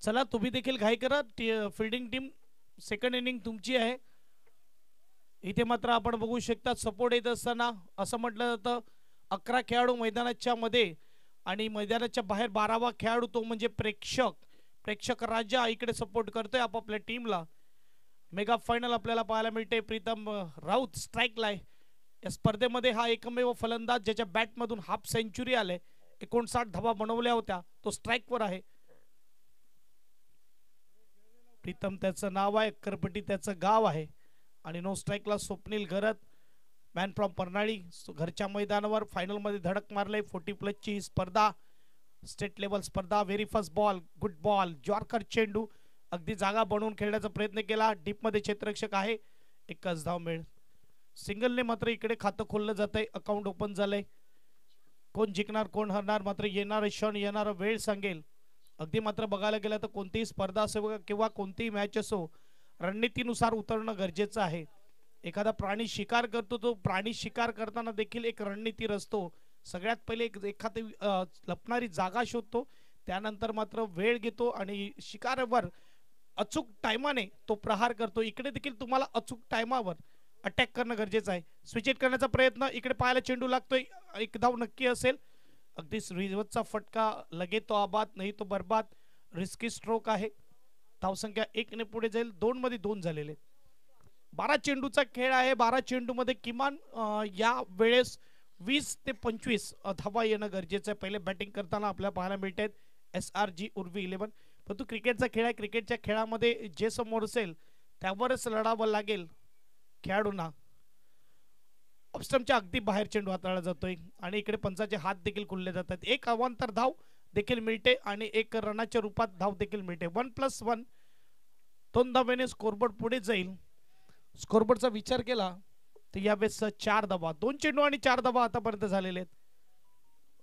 चला तुम्ही देखील घाई करा, फिल्डिंग टीम सेकंड इनिंग तुमची आहे. इथे मात्र आपण बघू शकता सपोर्ट येत असताना असं म्हटलं जातं 11 खेळाडू मैदानाच्या मध्ये आणि मैदानाच्या बाहेर 12वा खेळाडू तो म्हणजे प्रेक्षक राजा इकडे सपोर्ट करतोय आपापल्या टीमला. मेगा फायनल आपल्याला पाहायला मिळते. प्रीतम राऊत स्ट्राईकला आहे. या स्पर्धेमध्ये हा एकमेव फलंदाज ज्याच्या बॅटमधून हाफ सेंचुरी आले, 59 धावा बनवल्या होत्या, तो स्ट्राईकवर आहे. प्रीतम त्याचं नाव आहे, करपटी त्याचं गाव आहे. आणि नो स्ट्राईकला स्वप्नील घरत मॅन फ्रॉम परनाळी घरच्या मैदानावर फायनलमध्ये धडक मारले. 40+ ची ही स्पर्धा, स्टेट लेवल स्पर्धा. Very first ball, good ball, yorker चेंडू अगदी जागा बनवून खेळण्याचा प्रयत्न केला. डीपमध्ये क्षेत्ररक्षक आहे, एकच धाव मिळेल. सिंगलने मात्र इकडे खातं खोललं जातंय, अकाउंट ओपन झालंय. कोण जिंकणार कोण हरणार मात्र येणारे क्षण येणारा वेळ सांगेल. अगदी मात्र बघायला गेलं तर कोणतीही स्पर्धा असो किंवा कोणतीही मॅच असो, रणनीतीनुसार उतरणं गरजेचं आहे. एखादा प्राणी शिकार करतो, तो प्राणी शिकार करताना देखील एक रणनीती रचतो. सगळ्यात पहिले एखादी लपणारी जागा शोधतो, त्यानंतर मात्र वेळ घेतो आणि शिकारावर अचूक टायमाने तो प्रहार करतो. इकडे देखील तुम्हाला अचूक टायमावर अटॅक करणं गरजेचं आहे. स्विच हिट करण्याचा प्रयत्न इकडे पाहायला चेंडू लागतोय, एक धाव नक्की असेल. अगदी रिवर्सचा फटका, लगे तो आबाद नाही तो बरबाद. रिस्की स्ट्रोक आहे. धावसंख्या 1 ने पुढे जाईल. 2 मध्ये 2 झालेले. 12 चेंडूचा खेळ आहे. 12 चेंडूमध्ये किमान या वेळेस 20 ते 25 धावा येणं गरजेचं आहे. पहिले बॅटिंग करताना आपल्याला पाहायला मिळत आहेत SRG उर्वी 11. परंतु क्रिकेटचा खेळ आहे. क्रिकेटच्या खेळामध्ये जे समोर असेल त्यावरच लढावं लागेल खेळाडूंना. ऑफस्टंपच्या अगदी बाहेर चेंडू हाताळला जातोय आणि इकडे पंचाचे हात देखील खुलले जातात. एक अवांतर धाव देखील मिळते आणि एक रनाच्या रूपात धाव देखील मिळते. 1+1 2 धावेने स्कोरबोर्ड पुढे जाईल. स्कोरबोर्डचा विचार केला तर यावेळेस 4 धावा, 2 चेंडू आणि 4 धावा आतापर्यंत झालेले आहेत.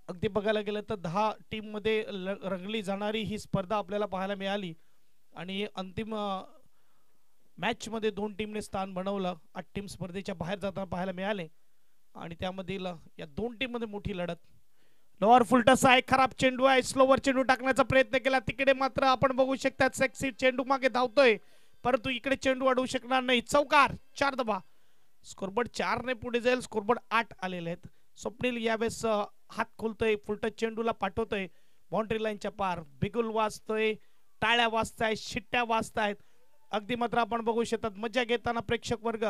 अगदी बघायला गेलं तर 10 टीम मध्ये रंगली जाणारी ही स्पर्धा आपल्याला पाहायला मिळाली आणि अंतिम मॅच मध्ये 2 टीमने स्थान बनवलं. 8 टीम स्पर्धेच्या बाहेर जाताना पाहायला मिळाले आणि त्यामधील या 2 टीम मध्ये मोठी लढत. लोअर फुलटस आहे, खराब चेंडू आहे, स्लोवर चेंडू टाकण्याचा प्रयत्न केला. तिकडे मात्र आपण बघू शकता सेक्सी चेंडू मागे धावतोय, परंतु इकडे चेंडू अडवू शकणार नाही. चौकार, 4 धावा. स्कोरबोर्ड 4 ने पुढे जाईल. स्कोरबोर्ड 8 आलेले आहेत. स्वप्नील यावेळेस हात खोलतोय, फुलटच चेंडूला पाठवतोय बाउंड्री लाईनच्या पार. बिगुल वाजतोय, टाळ्या वाजतायत, शिट्ट्या वाजतायत. अगदी मात्र आपण बघू शकतात मजा घेताना प्रेक्षक वर्ग,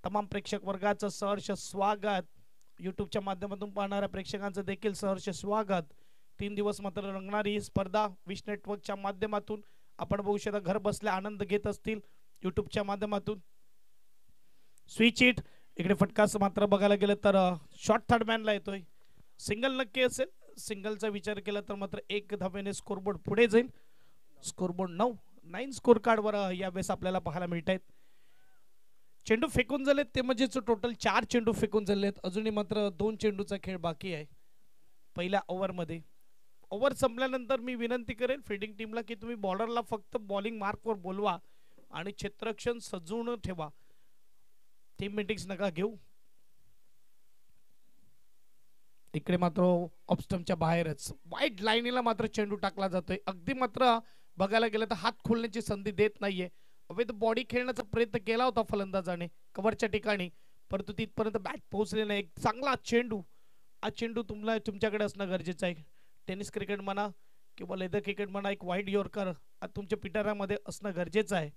तमाम प्रेक्षक वर्गाचं सहर्ष स्वागत. यूट्यूबच्या माध्यमातून पाहणाऱ्या प्रेक्षकांचं देखील सहर्ष स्वागत. 3 दिवस मात्र रंगणारी ही स्पर्धा विश नेटवर्कच्या माध्यमातून आपण बघू शकता घर बसल्या आनंद घेत असतील यूट्यूबच्या माध्यमातून. स्विच हिट इकडे फटकास मात्र बघायला गेलं तर शॉर्ट थर्ड मॅनला येतोय. सिंगल नक्की असेल. सिंगलचा विचार केला तर मात्र 1 धावेने स्कोरबोर्ड पुढे जाईल. स्कोरबोर्ड 9 स्कोर कार्डवर यावेळेस आपल्याला पाहायला मिळत आहेत. चेंडू फेकून झालेत ते म्हणजे टोटल 4 चेंडू फेकून झालेत. अजूनही मात्र 2 चेंडूचा खेळ बाकी आहे पहिल्या ओव्हरमध्ये. ओव्हर संपल्यानंतर मी विनंती करेन फिल्डिंग टीमला की तुम्ही बॉलरला फक्त बॉलिंग मार्कवर बोलवा आणि क्षेत्ररक्षण सजवून ठेवा. टीम मीटिंग्स नका घेऊ. इकडे मात्र ऑफस्टंपच्या बाहेरच वाईट लाईनीला मात्र चेंडू टाकला जातोय. अगदी मात्र बघायला गेलं तर हात खोलण्याची संधी देत नाहीये. अवैध बॉडी खेळण्याचा प्रयत्न केला होता फलंदाजाने कव्हरच्या ठिकाणी, परंतु तिथपर्यंत बॅट पोहोचले नाही. एक चांगला चेंडू, हा चेंडू तुमच्याकडे असणं गरजेचं आहे. टेनिस क्रिकेट म्हणा किंवा लेदर क्रिकेट म्हणा, एक वाईड यॉर्कर तुमच्या पिटाऱ्यामध्ये असणं गरजेचं आहे.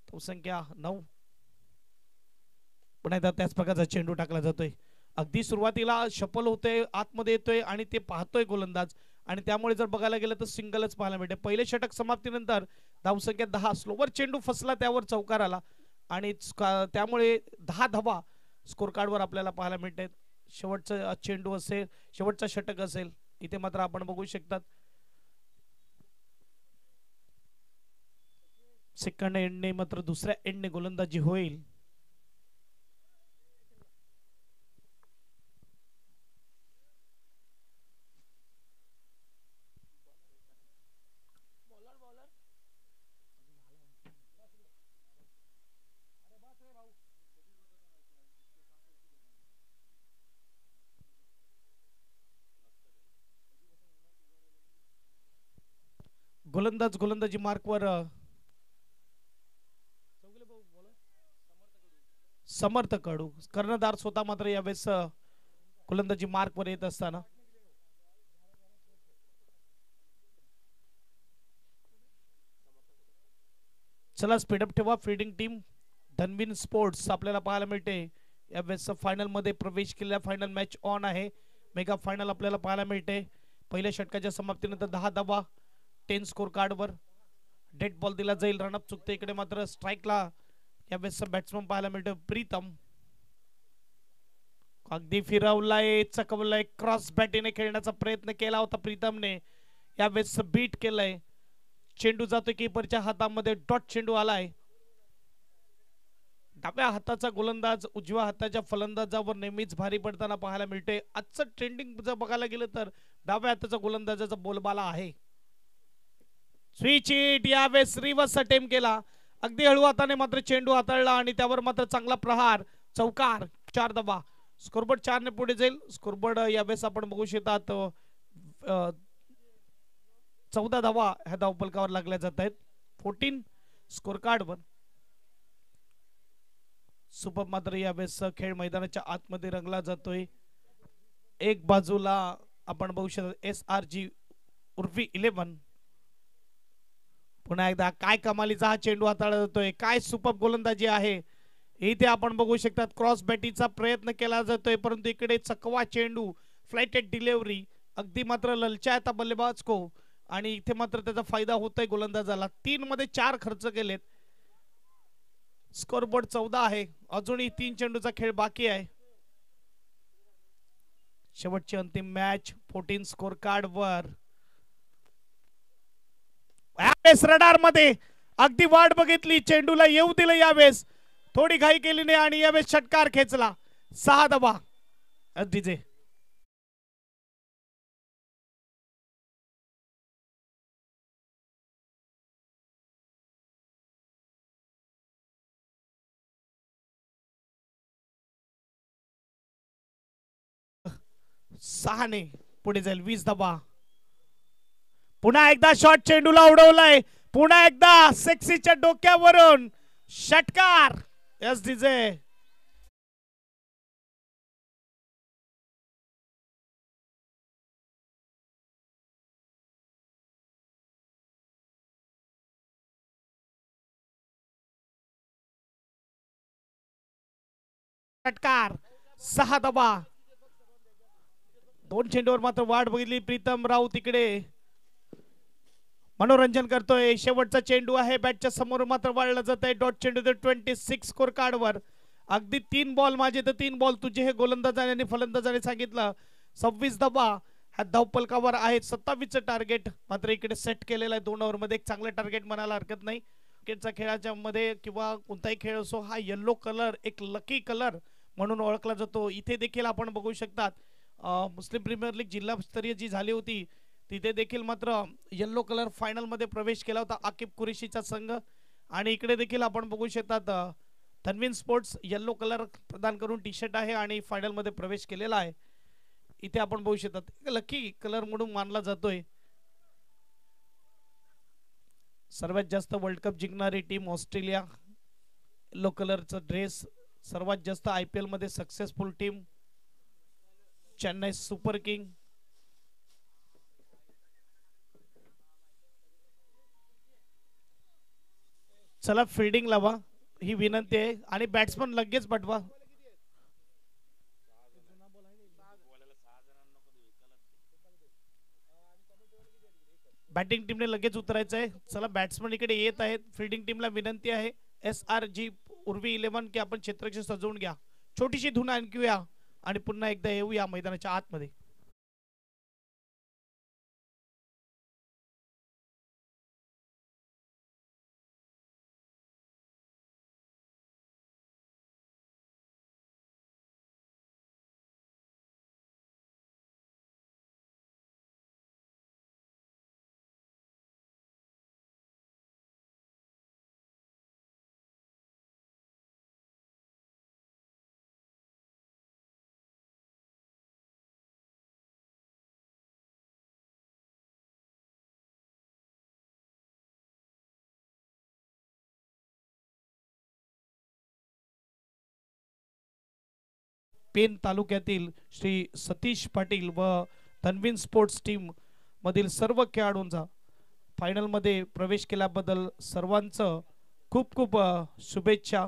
तो संख्या 9. पुन्हा एकदा त्याच प्रकारचा चेंडू टाकला जातोय. अगदी सुरुवातीला शफल होतोय, आतमध्ये येतोय आणि ते पाहतोय गोलंदाज आणि त्यामुळे जर बघायला गेलं तर सिंगलच पाहायला मिळते. पहिले षटक समाप्तीनंतर धावसंख्या 10. स्लोवर चेंडू फसला, त्यावर चौकार आला आणि त्यामुळे 10 धावा स्कोर कार्डवर आपल्याला पाहायला मिळत आहेत. शेवटचा चेंडू असेल, शेवटचा षटक असेल. इथे मात्र आपण बघू शकतात सेकंड एंडने मात्र दुसऱ्या एंडने गोलंदाजी होईल. गोलंदाजी मार्कवर समर्थ कडू. कर्णधार स्वतः मात्र यावेळेस गोलंदाजी मार्कवर येत असताना चला स्पीडअप ठेवा. फील्डिंग टीम धनविन स्पोर्ट्स आपल्याला पाहायला मिळते यावेळेस फायनल मध्ये प्रवेश केलेल्या. फायनल मॅच ऑन आहे. मेगा फायनल आपल्याला पाहायला मिळते. पहिल्या षटकाच्या समाप्तीनंतर 10 धावा 10 स्कोर कार्डवर. डेड बॉल दिला जाईल. रनअप चुकते. इकडे मात्र स्ट्राईकला यावेळेस बॅट्समन पाहायला मिळतो प्रीतम. अगदी फिरवलाय चकवलाय. क्रॉस बॅटीने खेळण्याचा प्रयत्न केला होता प्रीतमने. यावेळेस बीट केलंय. चेंडू जातो कीपरच्या हातामध्ये. डॉट चेंडू आलाय. डाव्या हाताचा गोलंदाज उजव्या हाताच्या फलंदाजावर नेहमीच भारी पडताना पाहायला मिळते. आजचं ट्रेंडिंग जर बघायला गेलं तर डाव्या हाताचा गोलंदाजाचा बोलबाला आहे. Switch it. यावेळेस रिव्हर्स अटेम्प्ट केला. अगदी हळू हाताने मात्र चेंडू हाताळला आणि त्यावर मात्र चांगला प्रहार. चौकार. 4 धावा. स्कोरबोर्ड 4 ने पुढे जाईल. स्कोरबोर्ड यावेळेस आपण बघू शकतात 14 धावा ह्या धावफलकावर लागल्या जात आहेत. 14 स्कोर कार्डवर. सुपर मात्र यावेळेस खेळ मैदानाच्या आतमध्ये रंगला जातोय. एक बाजूला आपण बघू शकतो SRG उर्वी 11. पुन्हा एकदा काय कमालीचा हा चेंडू हाताळला जातोय. काय सुपर गोलंदाजी आहे. इथे आपण बघू शकतात क्रॉस बॅटीचा प्रयत्न केला जातोय परंतु इकडे चकवा चेंडू. Flighted delivery. अगदी मात्र ललचायता बल्लेबाज को आणि इथे मात्र त्याचा फायदा होतोय गोलंदाजाला. 3 मध्ये 4 खर्च केलेत. स्कोरबोर्ड 14 आहे. अजूनही 3 चेंडूचा खेळ बाकी आहे. शेवटची अंतिम मॅच 14 स्कोर कार्ड वर. यावेळेस रडार मध्ये अगदी वाट बघितली. चेंडूला येऊ दिलं यावेळेस. थोडी घाई केली नाही आणि यावेळेस षटकार खेचला. 6 धावा. डीजे सहाने पुढे जाईल. 20 धावा. पुन्हा एकदा शॉट चेंडूला उडवलाय. पुन्हा एकदा सेक्सीच्या डोक्यावरून षटकार. Yes DJ. षटकार. 6 धावा. 2 चेंडूवर मात्र वाट बघितली. प्रीतम राव तिकडे मनोरंजन करतोय. शेवटचा चेंडू आहे. बॅटच्या समोर मात्र वाळला जात आहे. डॉट चेंडू 26 स्कोर कार्डवर. अगदी 3 बॉल माझे तर 3 बॉल तुझे हे गोलंदाजाने आणि फलंदाजाने सांगितलं. 26 धावा ह्या धावपलकावर आहेत. 27चं टार्गेट मात्र इकडे सेट केलेलं आहे. 2 ओव्हरमध्ये एक चांगलं टार्गेट म्हणायला हरकत नाही. क्रिकेटचा खेळाच्या मध्ये किंवा कोणताही खेळ असो हा येल्लो कलर एक लकी कलर म्हणून ओळखला जातो. इथे देखील आपण बघू शकतात मुस्लिम प्रीमियर लीग जिल्हास्तरीय जी झाली होती तिथे देखील मात्र येल्लो कलर फायनल मध्ये प्रवेश केला होता आकिब कुरेशीचा संघ. आणि इकडे देखील आपण बघू शकतात धनविन स्पोर्ट्स येल्लो कलर प्रदान करून टी शर्ट आहे आणि फायनल मध्ये प्रवेश केलेला आहे. इथे आपण बघू शकतात लकी कलर म्हणून मानला जातोय. सर्वात जास्त वर्ल्ड कप जिंकणारी टीम ऑस्ट्रेलिया. येल्लो कलरचा ड्रेस. सर्वात जास्त IPL मध्ये successful team Chennai super king. चला फिल्डिंग लावा ही विनंती आहे आणि बॅट्समन लगेच पाठवा. बॅटिंग टीमने लगेच उतरायचं आहे. चला बॅट्समन इकडे येत आहेत. फिल्डिंग टीमला विनंती आहे SRG उर्वी 11 की आपण क्षेत्ररक्षण सजवून घ्या. छोटीशी धून आणूया आणि पुन्हा एकदा येऊया मैदानाच्या आतमध्ये. पेन तालुक्यातील श्री सतीश पाटील व तन्वीन स्पोर्ट्स टीम मधील सर्व खेळाडूंचा फायनल मध्ये प्रवेश केल्याबद्दल सर्वांचं खूप खूप शुभेच्छा।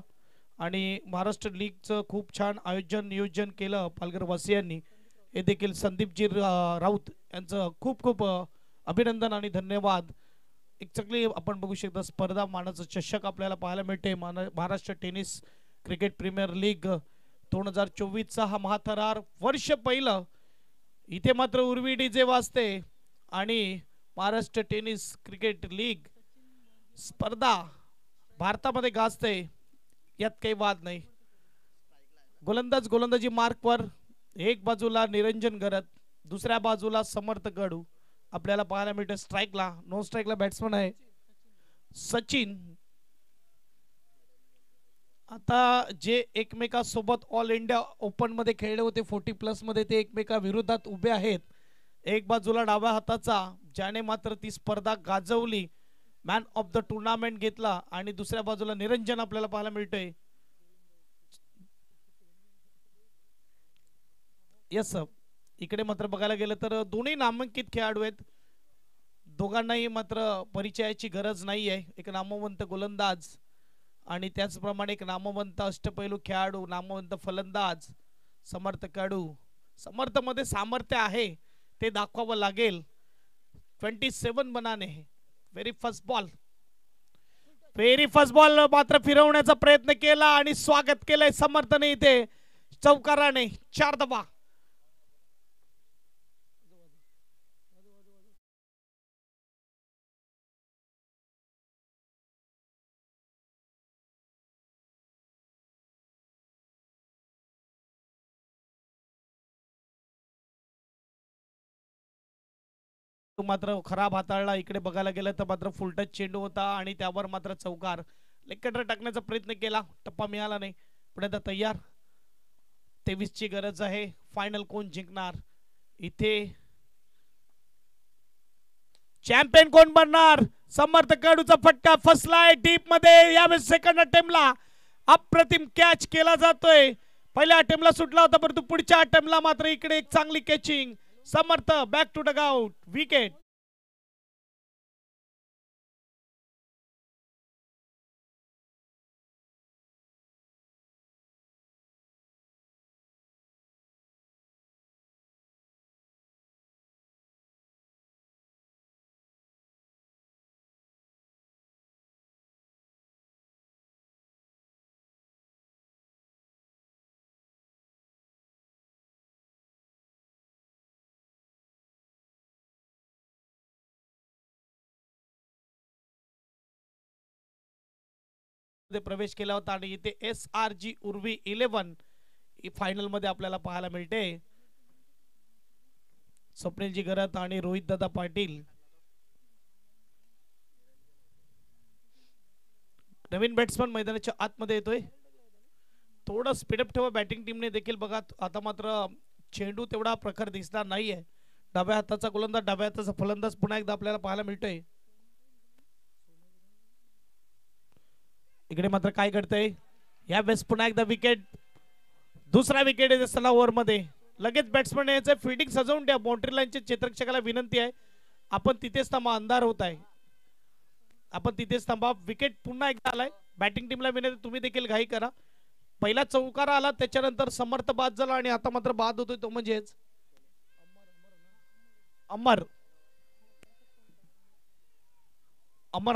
आणि महाराष्ट्र लीगचं खूप छान आयोजन नियोजन केलं पालघर वासियांनी, हे देखील संदीपजी राऊत यांचं खूप खूप अभिनंदन आणि धन्यवाद। एक चांगली आपण बघू शकता स्पर्धा मानाचं चषक आपल्याला पाहायला मिळते। Maharashtra tennis cricket premier league 2024चा हा महाथरार वर्ष पहिलं इथे मात्र उर्वी डीजे वाजते आणि महाराष्ट्र टेनिस क्रिकेट लीग स्पर्धा भारतामध्ये गाजते, यात काही वाद नाही। गोलंदाजी मार्कवर एक बाजूला निरंजन गरत, दुसऱ्या बाजूला समर्थ गडू आपल्याला पाहायला मिळते। स्ट्राइकला नो स्ट्राइकला बॅट्समन आहे सचिन। आता जे एकमेकांसोबत ऑल इंडिया ओपन मध्ये खेळले होते 40+ मध्ये ते एकमेका विरोधात उभे आहेत। एक बाजूला डाव्या हाताचा ज्याने मात्र ती स्पर्धा गाजवली, मॅन ऑफ द टुर्नामेंट घेतला, आणि दुसऱ्या बाजूला निरंजन आपल्याला पाहायला मिळतोय। यस सर, इकडे मात्र बघायला गेलं तर दोन्ही नामांकित खेळाडू आहेत, दोघांनाही मात्र परिचयाची गरज नाही आहे। एक नामवंत गोलंदाज आणि त्याचप्रमाणे एक नामवंत अष्टपैलू खेळाडू, नामवंत फलंदाज समर्थ कडू। समर्थ मध्ये सामर्थ्य आहे ते दाखवावं लागेल। 27 बनाने व्हेरी फर्स्ट बॉल मात्र फिरवण्याचा प्रयत्न केला आणि स्वागत केलंय समर्थने इथे चौकाराने 4 धावा। मात्र खराब हाताळला। इकडे बघायला गेलं तर मात्र फुलटच चेंडू होता आणि त्यावर मात्र चौकार लेग टाकण्याचा प्रयत्न केला, टप्पा मिळाला नाही। पुढे आता तयार 23 ची गरज आहे। फायनल कोण जिंकणार, इथे चॅम्पियन कोण बनणार? समर्थ कडूचा फटका फसलाय डीप मध्ये। यावेळेस सेकंड अटेम्प्टला अप्रतिम कॅच केला जातोय। पहिल्या अटेम्प्टला सुटला होता परंतु पुढच्या अटेम्प्टला मात्र इकडे एक चांगली catching. Samarth back to dugout, wicket. प्रवेश केला होता आणि इथे SRG उर्वी 11 फायनल मध्ये आपल्याला पाहायला मिळते। स्वप्नीलजी गरत आणि रोहित दादा पाटील। नवीन बॅट्समन मैदानाच्या आतमध्ये येतोय, थोडं स्पीडअप ठेवा बॅटिंग टीमने देखील। बघा आता मात्र चेंडू तेवढा प्रखर दिसणार नाहीये। डाव्या हाताचा गोलंदाज, डाव्या हाताचा फलंदाज पुन्हा एकदा आपल्याला पाहायला मिळतोय। इकडे मात्र काय घडतंय, या वेळेस पुन्हा एकदा विकेट, दुसरा विकेट आहे सला ओव्हर मध्ये। लगेच बॅट्समन याचं फील्डिंग सजवून द्या। बाउंड्री लाईनच्या क्षेत्ररक्षकाला विनंती आहे आपण तिथेच थांबा, अंधार होत आहे, आपण तिथेच थांबा। विकेट पुन्हा एकदा आलाय, बॅटिंग टीमला विनंती तुम्ही देखील घाई करा। पहिला चौकारा आला त्याच्यानंतर समर्थ बाद झाला आणि आता मात्र बाद होतोय तो म्हणजेच अमर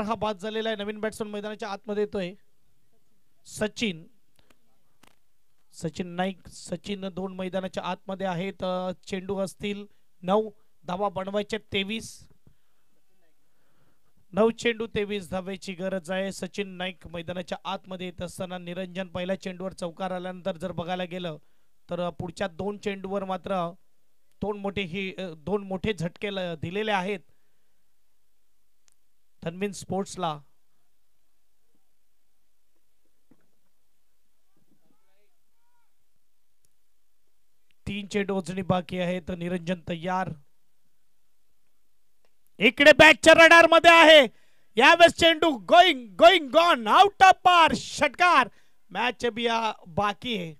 हा बाद झालेला आहे। नवीन बॅट्समन मैदानाच्या आतमध्ये येतोय सचिन नाईक। सचिन 2 मैदानाच्या आतमध्ये आहेत। चेंडू असतील 9 धावा बनवायचे 23, 9 चेंडू 23 धावेची गरज आहे। सचिन नाईक मैदानाच्या आतमध्ये येत असताना निरंजन पहिल्या चेंडूवर चौकार आल्यानंतर जर बघायला गेलं तर पुढच्या 2 चेंडूवर मात्र दोन मोठे झटके दिलेले आहेत तन्वीन स्पोर्ट्सला। तीन चेंडू उजणी बाकी आहे तर निरंजन तयार। इकडे बॅटच्या रडार मध्ये आहे, यावेळेस चेंडू गोइंग गॉन आउट ऑफ पार, षटकार। मॅच अभी बाकी है,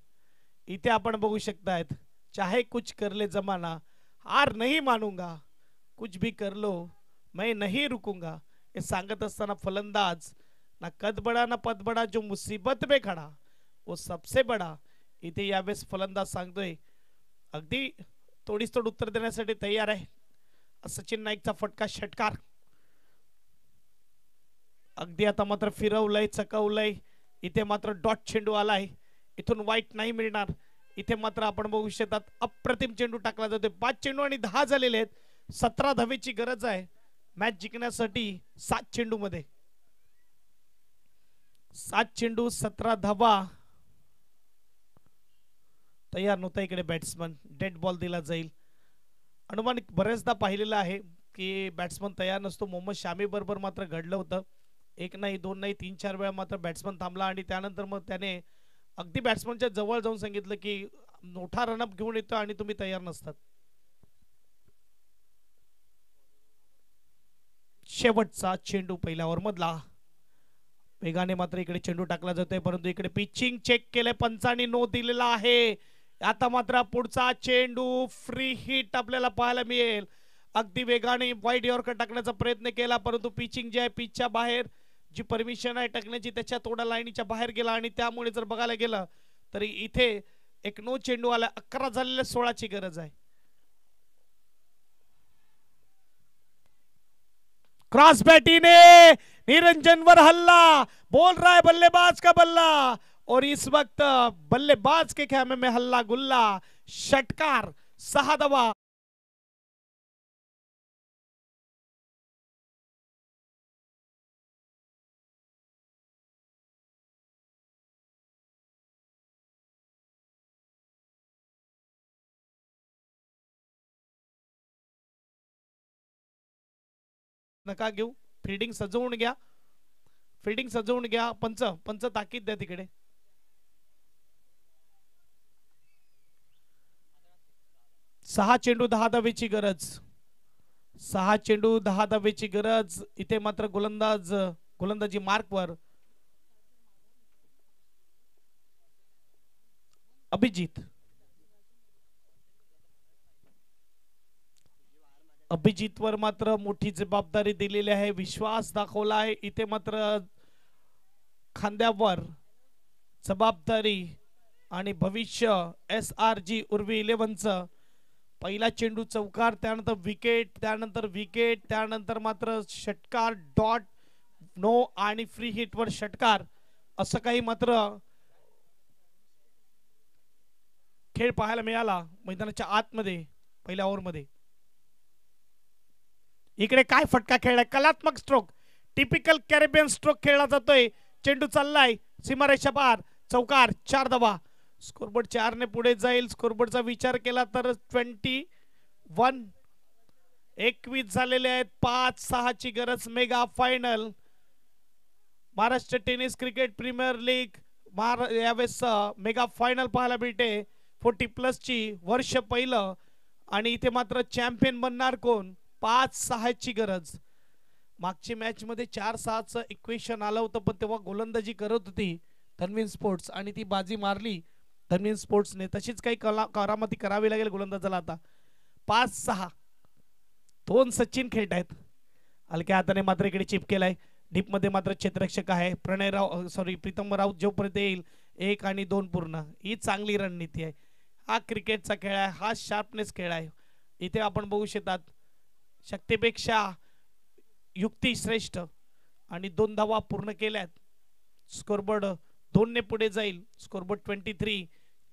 इथे आपण बघू शकतायत, चाहे कुछ कर ले जमाना, हार नहीं मानूंगा, कुछ भी कर लो मैं नहीं रुकूंगा, हे सांगत असताना फलंदाज ना कद बडा ना पद बडा, जो मुसीबत में खडा वो सबसे बडा. इथे यावेळेस फलंदाज सांगतोय, अगदी तोडीस तोड उत्तर देण्यासाठी तयार आहे. सचिन नाईकचा फटका षटकार. अगदी आता मात्र फिरवलंय, चकवलंय. इथे मात्र डॉट चेंडू आलाय, इथून वाईट नाही मिळणार. इथे मात्र आपण बघू शकतात अप्रतिम चेंडू टाकला जातोय. 5 चेंडू आणि 10 झालेले आहेत. 17 धावेची गरज आहे मॅच जिंकण्यासाठी. 7 चेंडू मध्ये 7 चेंडू 17 धावा. तयार नव्हता इकडे बॅट्समन, डेड बॉल दिला जाईल. अनुमान बरेचदा पाहिलेलं आहे की बॅट्समन तयार नसतो. मोहम्मद शामी बरोबर मात्र घडलं होतं. एक नाही, दोन नाही, 3-4 वेळा मात्र बॅट्समन थांबला आणि त्यानंतर मग त्याने अगदी बॅट्समनच्या जवळ जाऊन सांगितलं की मोठा रनअप घेऊन येतो आणि तुम्ही तयार नसतात. शेवटचा चेंडू पहिल्या ओव्हर मधला. वेगाने मात्र इकडे चेंडू टाकला जातोय, परंतु इकडे पिचिंग चेक केलंय, पंचांनी नो दिलेला आहे. आता मात्र पुढचा चेंडू फ्री हिट आपल्याला पाहायला मिळेल. अगदी वेगाने वाईड यॉर्कर टाकण्याचा प्रयत्न केला, परंतु पिचिंग जे आहे पिचच्या बाहेर जी परमिशन आहे टाकण्याची त्याच्या तोडा लाईनीच्या बाहेर गेला आणि त्यामुळे जर बघायला गेलं तरी इथे एक नो चेंडू आला. 11 झालेल्या 16ची गरज आहे. क्रॉस बैटिंग निरंजनवर हल्ला, बोल रहा है बल्लेबाज का बल्ला और इस वक्त बल्लेबाज के खेमे में हल्ला गुल्ला. षटकार 6 धावा. नका घेऊ, फिल्डिंग सजवून घ्या, फिल्डिंग सजवून घ्या. पंच पंच ताकीद द्या तिकडे. सहा चेंडू 10 धावेची गरज. 6 चेंडू 10 धावेची गरज. इथे मात्र गोलंदाजी मार्कवर अभिजित. अभिजितवर मात्र मोठी जबाबदारी दिलेली आहे, विश्वास दाखवला आहे. इथे मात्र खांद्यावर जबाबदारी आणि भविष्य. SRG उर्वी 11चं पहिला चेंडू चौकार, त्यानंतर विकेट, त्यानंतर विकेट, त्यानंतर मात्र षटकार, डॉट, नो आणि फ्री हिट वर षटकार. असं काही मात्र खेळ पाहायला मिळाला मैदानाच्या आतमध्ये पहिल्या ओव्हरमध्ये. इकडे काय फटका खेळलाय, कलात्मक स्ट्रोक, टिपिकल कॅरेबियन स्ट्रोक खेळला जातोय. चेंडू चाललाय सीमारेषा पार, चौकार, 4 धावा. स्कोरबोर्ड 4 ने पुढे जाईल. स्कोरबोर्डचा विचार केला तर 21 झालेले आहेत. 5-6 ची गरज. Mega final Maharashtra tennis cricket premier league यावेळेस मेगा फायनल पाहायला मिळते. 40+ ची वर्ष पहिलं आणि इथे मात्र चॅम्पियन बनणार कोण. 5-6 ची गरज. मागची मॅच मध्ये 4-6चं इक्वेशन आलं होतं, पण तेव्हा गोलंदाजी करत होती धनवीन स्पोर्ट्स आणि ती बाजी मारली धनवीन स्पोर्ट्सने. तशीच काही करामती करावी लागेल गोलंदाजाला आता. 5-6. 2 सचिन खेळत आहेत. हलक्या हाताने मात्र इकडे चिप केलाय. डीप मध्ये मात्र क्षेत्ररक्षक आहे प्रीतम राऊत जोपर्यंत येईल 1 आणि 2 पूर्ण. ही चांगली रणनीती आहे. हा क्रिकेटचा खेळ आहे, हा शार्पनेस खेळ आहे. इथे आपण बघू शकतात शक्तीपेक्षा युक्ती श्रेष्ठ आणि 2 धावा पूर्ण केल्यात. स्कोरबोर्ड 2 ने पुढे जाईल. स्कोरबोर्ड 23.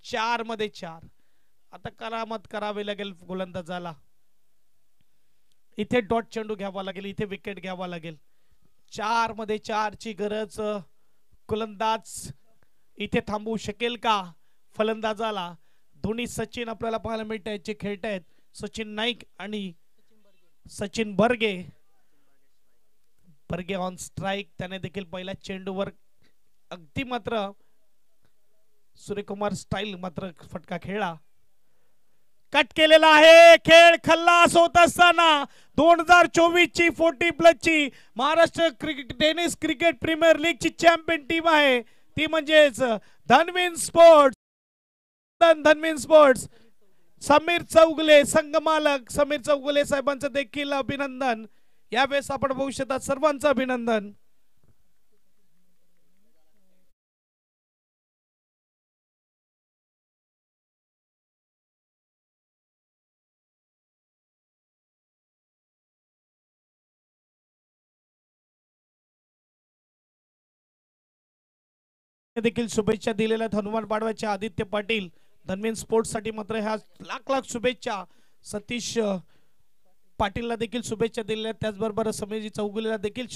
4 मध्ये 4. आता करामत करावी लागेल गोलंदाजाला. इथे डॉट चेंडू घ्यावा लागेल, इथे विकेट घ्यावा लागेल. 4 मध्ये 4 ची गरज. गोलंदाज इथे थांबवू शकेल का फलंदाजाला. दोन्ही सचिन आपल्याला पाहायला मिळत आहेत जे खेळत आहेत. सचिन नाईक आणि सचिन बर्गे. Barge on strike. त्याने देखील पहिल्या चेंडूवर अगदी मात्र सूर्यकुमार स्टाईल मात्र फटका खेळला. कट केलेला आहे. खेळ खल्लास होत असताना 2024 ची 40+ ची Maharashtra tennis cricket premier league ची चॅम्पियन टीम आहे, ती म्हणजेच धनवीन स्पोर्ट्स. अभिनंदन धन्वीन स्पोर्ट्स. समीर चौगुले संघमालक समीर चौगुले साहेबांचं देखील अभिनंदन. यावेळेस आपण बघू शकता सर्वांचं अभिनंदन. देखील शुभेच्छा दिलेल्या हनुमान पाडव्याचे आदित्य पाटील धन्वीन स्पोर्ट्स साठी मात्र ह्या लाख लाख शुभेच्छा. सतीश पाटीलला देखील शुभेच्छा दिलेल्या त्याचबरोबर समीरजी चौगुलेला देखील